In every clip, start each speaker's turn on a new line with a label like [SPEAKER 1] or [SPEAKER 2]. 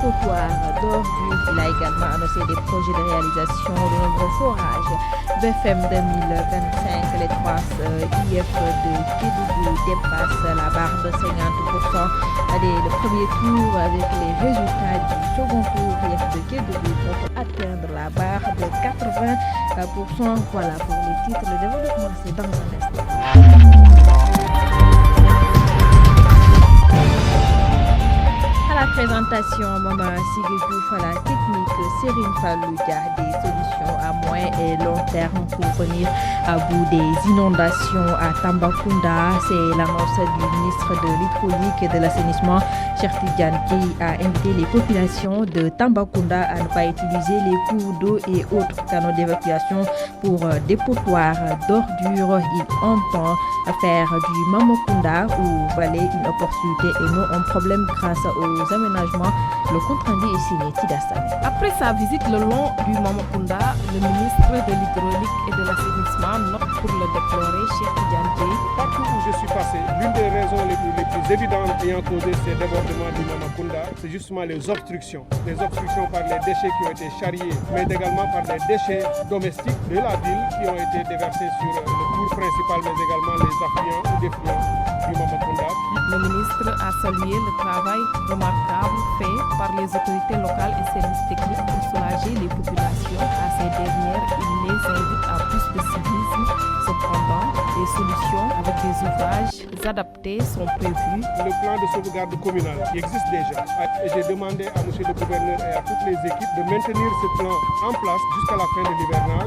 [SPEAKER 1] Trottoir d'ordures. Il a également annoncé des projets de réalisation de nombreux forages. BFM 2025, les 3 IF de Kédougou dépassent la barre de 50% dès le premier tour avec les résultats du second tour. IF de Kédougou pour atteindre la barre de 80%. Voilà pour les titres. Le développement, c'est dans un instant. À la présentation, Maman Sigedjouf, à la technique, Serine Falloudia, des solutions à moyen et long terme pour venir à bout des inondations à Tambacounda. C'est l'annonce du ministre de l'Hydraulique et de l'Assainissement, Cheikh Tidiane, qui a invité les populations de Tambacounda à ne pas utiliser les cours d'eau et autres canaux d'évacuation pour dépotoir d'ordures. Il entend faire du Mamakunda ou Valais une opportunité et non un problème grâce aux aménagements. Le compte rendu est signé Tidassane.
[SPEAKER 2] Après sa visite le long du Mamakunda, le ministre de l'Hydraulique et de l'Assainissement note pour le déplorer Cheikh Tidiane Dièye.
[SPEAKER 3] Partout où je suis passé, l'une des raisons les plus évidentes ayant causé ces débordements du Mamakunda, c'est justement les obstructions. Les obstructions par les déchets qui ont été charriés, mais également par les déchets domestiques de la ville qui ont été déversés sur le cours principal, mais également les affluents ou défluents du Mamakunda.
[SPEAKER 2] Le ministre a salué le travail remarquable fait par les autorités locales et services techniques pour soulager les populations. À ces dernières, il les invite à plus de civisme. Cependant, des solutions avec des ouvrages adaptés sont prévues.
[SPEAKER 3] Le plan de sauvegarde communal qui existe déjà. Et j'ai demandé à M. le gouverneur et à toutes les équipes de maintenir ce plan en place jusqu'à la fin de l'hivernal.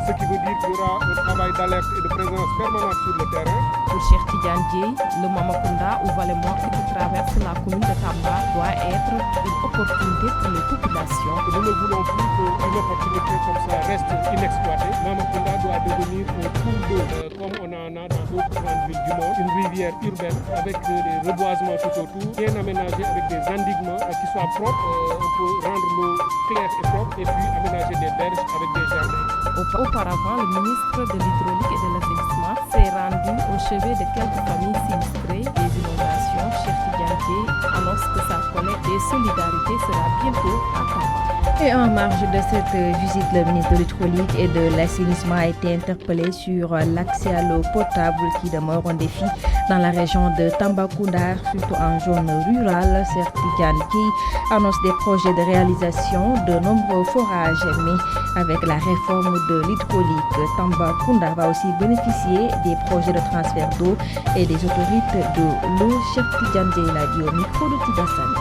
[SPEAKER 3] Ce qui veut dire qu'il y aura un travail d'alerte et de présence permanente sur le terrain.
[SPEAKER 2] Pour Cheikh Tidiane Dièye, le Mamakunda ou Valais Morte qui traverse la commune de Tamba doit être une opportunité pour les populations.
[SPEAKER 3] Nous ne voulons plus qu'une opportunité comme ça reste inexploitée. Mamakunda doit devenir un cours d'eau comme on en a dans d'autres grandes villes du monde, une rivière urbaine avec des reboisements tout autour, bien aménagée avec des endiguements qui soient propres. On peut rendre l'eau claire et propre et puis aménager des berges avec des jardins.
[SPEAKER 2] Auparavant, le ministre de l'Hydraulique et de l'Assainissement s'est rendu au chevet de quelques familles sinistrées des inondations. Cheikh Tidiane Dièye annonce que sa collecte des solidarités sera bientôt à Tamba.
[SPEAKER 1] Et en marge de cette visite, le ministre de l'Hydraulique et de l'Assainissement a été interpellé sur l'accès à l'eau potable qui demeure un défi dans la région de Tambacounda, surtout en zone rurale. Cheikh Tidiane Dièye annonce des projets de réalisation de nombreux forages, mais avec la réforme de l'hydraulique, Tambacounda va aussi bénéficier des projets de transfert d'eau et des autorités de l'eau. Cheikh Tidiane Dièye l'a dit au micro de Tidassane.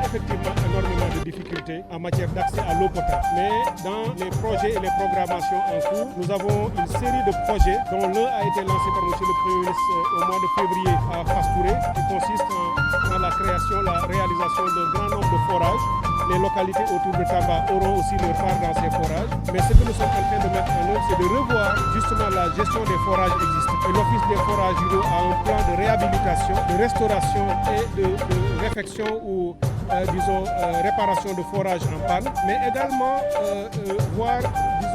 [SPEAKER 3] Effectivement énormément de difficultés en matière d'accès à l'eau potable. Mais dans les projets et les programmations en cours, nous avons une série de projets dont l'un a été lancé par M. le Premier ministre au mois de février à Fastouré, qui consiste en la création, la réalisation d'un grand nombre de forages. Les localités autour de Tamba auront aussi leur part dans ces forages. Mais ce que nous sommes en train de mettre en œuvre, c'est de revoir justement la gestion des forages existants. Et l'Office des forages a un plan de réhabilitation, de restauration et de réfection ou réparation de forages en panne, mais également voir,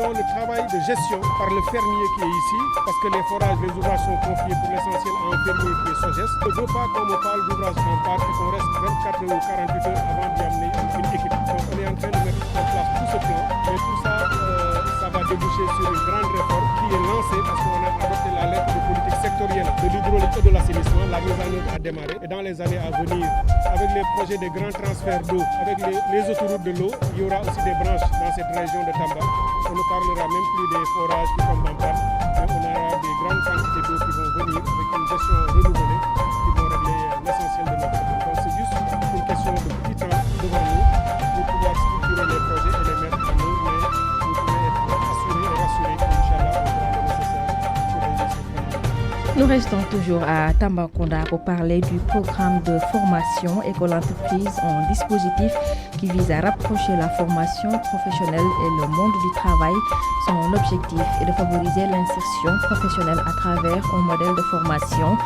[SPEAKER 3] le travail de gestion par le fermier qui est ici, parce que les forages, les ouvrages sont confiés pour l'essentiel à un fermier qui est SOGES. On ne veut pas qu'on me parle d'ouvrages en panne et qu'on reste 24 ou 48 heures avant d'y amener une équipe. Donc on est en train de mettre en place tout ce plan, mais tout ça, ça va déboucher sur une grande réforme qui est lancée parce qu'on a adopté la lettre de politique sectorielle de l'hydraulique et de l'assainissement. La mise en œuvre a démarré et dans les années à venir, avec les projets de grands transferts d'eau, avec les autoroutes de l'eau, il y aura aussi des branches dans cette région de Tamba. On ne parlera même plus des forages qui tombent en panne, mais on aura des grandes quantités d'eau qui vont venir avec une gestion renouvelée qui vont régler l'essentiel de notre problème. Donc c'est juste une question de petit temps devant nous pour pouvoir structurer les projets et les mettre en œuvre, mais vous pouvez être assuré et rassuré qu'Inch'Allah, on fera le nécessaire pour réaliser ce projet.
[SPEAKER 1] Nous restons toujours à Tambacounda pour parler du programme de formation école-entreprise en dispositif qui vise à rapprocher la formation professionnelle et le monde du travail. Son objectif est de favoriser l'insertion professionnelle à travers un modèle de formation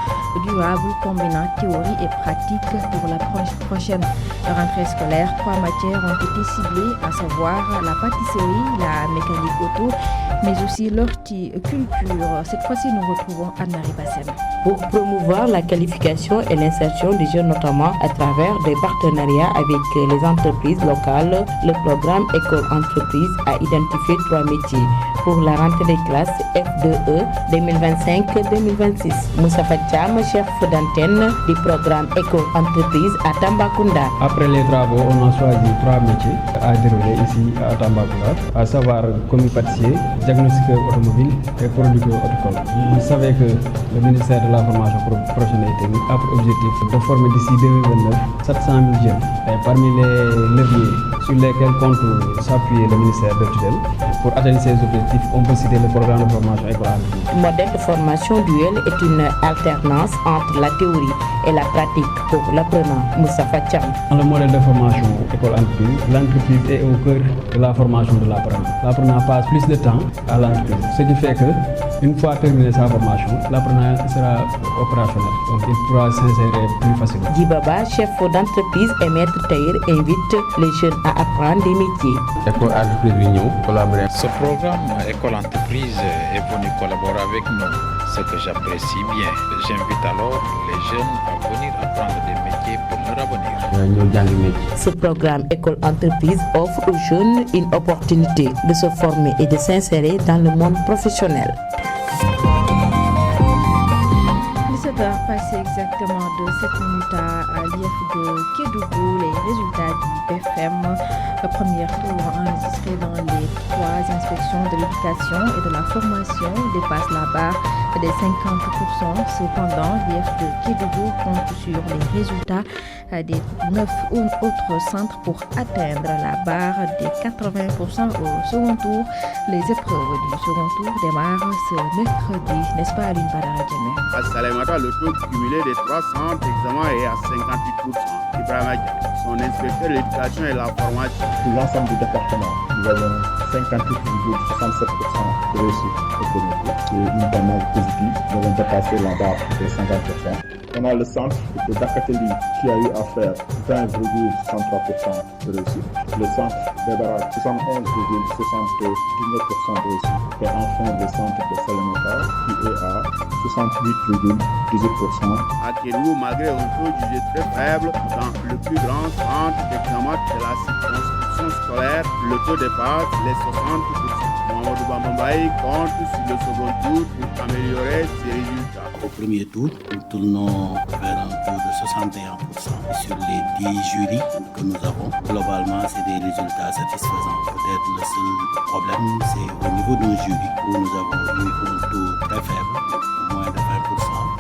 [SPEAKER 1] durable combinant théorie et pratique. Pour la prochaine rentrée scolaire, 3 matières ont été ciblées, à savoir la pâtisserie, la mécanique auto, mais aussi l'horticulture. Cette fois-ci, nous retrouvons Anne-Marie Bassi. Niassène.
[SPEAKER 4] Pour promouvoir la qualification et l'insertion des jeunes, notamment à travers des partenariats avec les entreprises locales, le programme École Entreprise a identifié 3 métiers pour la rentrée des classes F2E 2025-2026. Moussa Fatcham, chef d'antenne du programme École Entreprise à Tambacounda.
[SPEAKER 5] Après les travaux, on a choisi 3 métiers à dérouler ici à Tambacounda, à savoir commis pâtissier, diagnostiqueur automobile et producteur automobile. Vous savez que le ministère de la formation professionnelle et technique a pour objectif de former d'ici 2029 700 000 jeunes. Et parmi les leviers sur lesquels compte s'appuyer le ministère de tutelle pour atteindre ces objectifs, on peut citer le programme de formation École Entreprise.
[SPEAKER 4] Le modèle de formation duel est une alternance entre la théorie et la pratique pour l'apprenant. Moussa Fatcham.
[SPEAKER 5] Dans le modèle de formation École Entreprise, l'entreprise est au cœur de la formation de l'apprenant. L'apprenant passe plus de temps à l'entreprise, ce qui fait que une fois terminé sa formation, l'apprenant sera opérationnel, donc il pourra s'insérer plus facilement.
[SPEAKER 4] Djibaba, chef d'entreprise et maître tailleur, invite les jeunes à apprendre des métiers.
[SPEAKER 6] École Entreprise Vignon, collaborer.
[SPEAKER 7] Ce programme École Entreprise est venu collaborer avec nous, ce que j'apprécie bien. J'invite alors les jeunes à venir apprendre des métiers pour leur avenir.
[SPEAKER 4] Ce programme École Entreprise offre aux jeunes une opportunité de se former et de s'insérer dans le monde professionnel.
[SPEAKER 1] Passé exactement de 7 minutes à l'IF de Kédougou, les résultats du BFM, le premier tour enregistré dans les 3 inspections de l'éducation et de la formation dépasse la barre des 50%. Cependant, l'IF de Kédougou compte sur les résultats des 9 autres centres pour atteindre la barre des 80% au second tour. Les épreuves du second tour démarrent ce mercredi, n'est-ce pas, Aline Badara?
[SPEAKER 8] Le taux cumulé des 3 centres d'examen est à 58%. Ibrahima, son inspecteur de l'éducation et la formation.
[SPEAKER 9] Pour l'ensemble du département, nous avons 58,67% de réussite au premier tour. C'est une tendance positive. Nous avons dépassé la barre des 50%. On a le centre de Dakateli qui a eu à faire 20,63% de réussite. Le centre de Barak, 71,79% de réussite. Et enfin, le centre de Salamata qui est à 68,18%.
[SPEAKER 8] À Kédougou, malgré un taux jugé très faible dans le plus grand centre d'examen de la circonscription scolaire, le taux dépasse les 60%. Mamadou Bambambaye compte sur le second tour pour améliorer ses résultats.
[SPEAKER 10] Au premier tour, nous tournons vers un taux de 61%. Sur les 10 jurys que nous avons, globalement, c'est des résultats satisfaisants. Peut-être le seul problème, c'est au niveau d'un jury où nous avons eu un taux très faible, moins de 20%,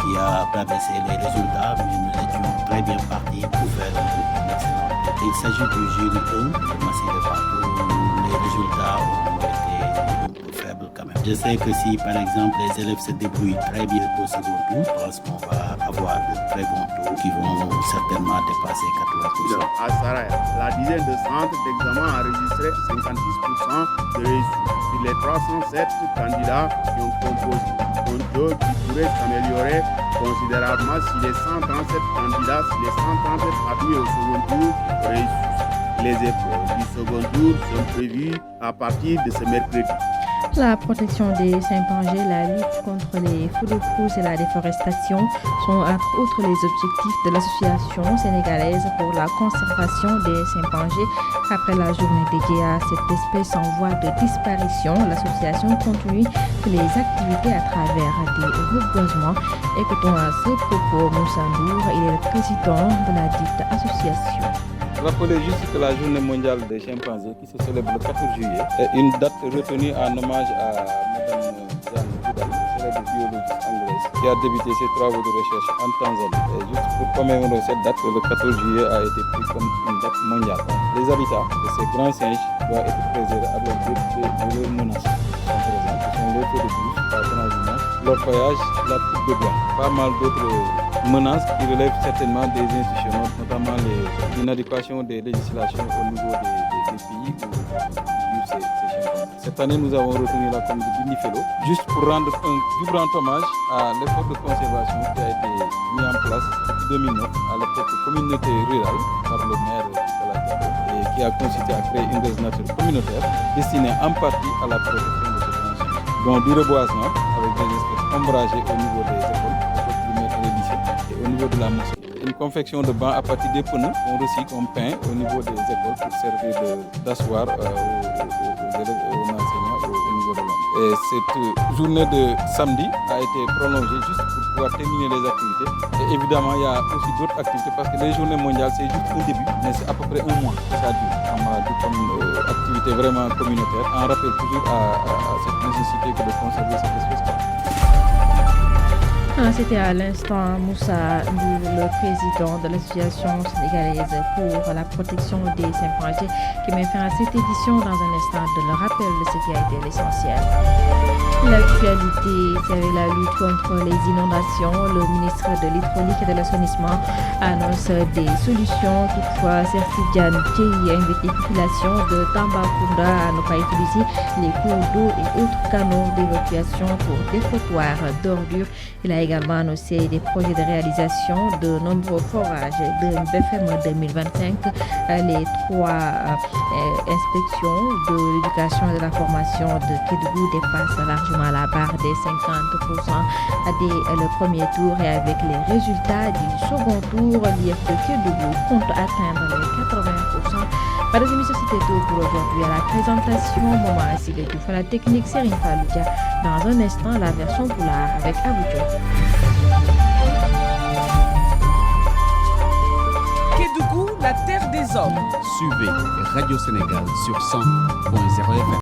[SPEAKER 10] qui a baissé les résultats, mais nous étions très bien partis pour faire un excellent tour. Il s'agit du jury 1 de Massy-les-Bains, où les résultats ont été un peu faibles quand même. Je sais que si, par exemple, les élèves se débrouillent très bien au second tour, je pense qu'on va avoir de très bons taux qui vont certainement dépasser 80%.
[SPEAKER 8] À Saraya, la dizaine de centres d'examen a enregistré 56% de réussite. Sur les 307 candidats qui ont composé un taux qui pourrait s'améliorer considérablement si les 137 candidats, si les 137 admis au second tour réussissent. Les épreuves du second tour sont prévues à partir de ce mercredi.
[SPEAKER 1] La protection des chimpanzés, la lutte contre les feux de brousse et la déforestation sont entre autres les objectifs de l'association sénégalaise pour la conservation des chimpanzés. Après la journée dédiée à cette espèce en voie de disparition, l'association continue les activités à travers des reboisements. Écoutons à ce propos Moussa Ndour, il est le président de la dite association.
[SPEAKER 11] Rappelez juste que la journée mondiale des chimpanzés qui se célèbre le 14 juillet est une date retenue en hommage à Mme Jeanne Goudal, célèbre biologiste anglaise, qui a débuté ses travaux de recherche en Tanzanie. Et juste pour commémorer cette date, le 14 juillet a été pris comme une date mondiale. Les habitats de ces grands singes doivent être préservés avec de leurs menaces. Sont présents, ce sont les feux de brousse, par transhumance, l'orpaillage, la coupe de bois. Pas mal d'autres menaces qui relèvent certainement des institutions, notamment l'inadéquation des législations au niveau des pays où vivent ces chimpanzés. Cette année, nous avons retenu la commune de Binifelo, juste pour rendre un vibrant hommage à l'effort de conservation qui a été mis en place depuis 2009 à l'époque communauté rurale par le maire Kaladiabo et qui a consisté à créer une réserve naturelle communautaire destinée en partie à la protection de ce grand chien, dont du reboisement avec des espèces ombragées au niveau des écoles, niveau de la mosquée. Une confection de bancs à partir des pneus qu'on recycle, on peint au niveau des écoles pour servir d'asseoir aux élèves et aux enseignants au niveau de l'homme. Et cette journée de samedi a été prolongée juste pour pouvoir terminer les activités. Et évidemment, il y a aussi d'autres activités parce que les journées mondiales, c'est juste un début, mais c'est à peu près un mois que ça dure. On a dû comme activité vraiment communautaire. On rappelle toujours à cette nécessité que de conserver cette espèce.
[SPEAKER 1] C'était à l'instant Moussa Ndour, le président de l'association sénégalaise pour la protection des chimpanzés, qui met fin à cette édition. Dans un instant, de le rappel de ce qui a été l'essentiel. L'actualité, c'est la lutte contre les inondations. Le ministre de l'Hydraulique et de l'Assainissement annonce des solutions. Toutefois, Serti Diane Thiey invite les populations de Tambacounda à ne pas utiliser les cours d'eau et autres canaux d'évacuation pour dépotoir d'ordures. Il a également annoncé des projets de réalisation de nombreux forages de BFM 2025. Les 3 inspections de l'éducation et de la formation de Kédougou dépassent largement la barre des 50% dès le premier tour, et avec les résultats du second tour, l'IF de Kédougou compte atteindre les 80%. Pas de émission, c'était tout pour aujourd'hui. À la présentation, Maman Asile Diouf, à la technique, Serine Faloudia. Dans un instant, la version Poulard avec Aboudjo.
[SPEAKER 12] Kédougou, la terre des hommes.
[SPEAKER 13] Suivez Radio Sénégal sur 100.0 FM.